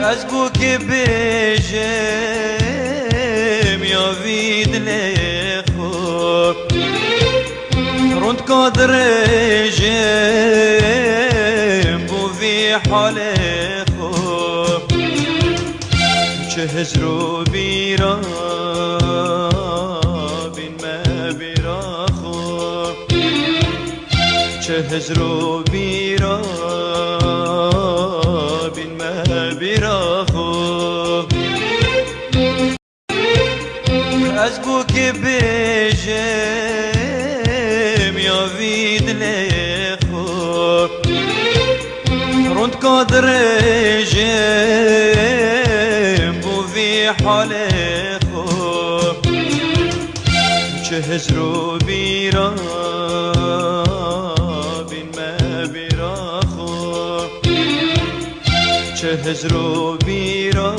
از بو که بیجم یا وید خوب روند قادرجم بو وی حال خوب چه هزرو بیرا بین ما بیرا خوب چه هزرو بیرا بین ما بیرا خوب از بو که بیجم یا وید خوب روند قادرجم بو وی حال خوب چه هزرو بیرا بین ما بیرا خوب چه هزرو بیرا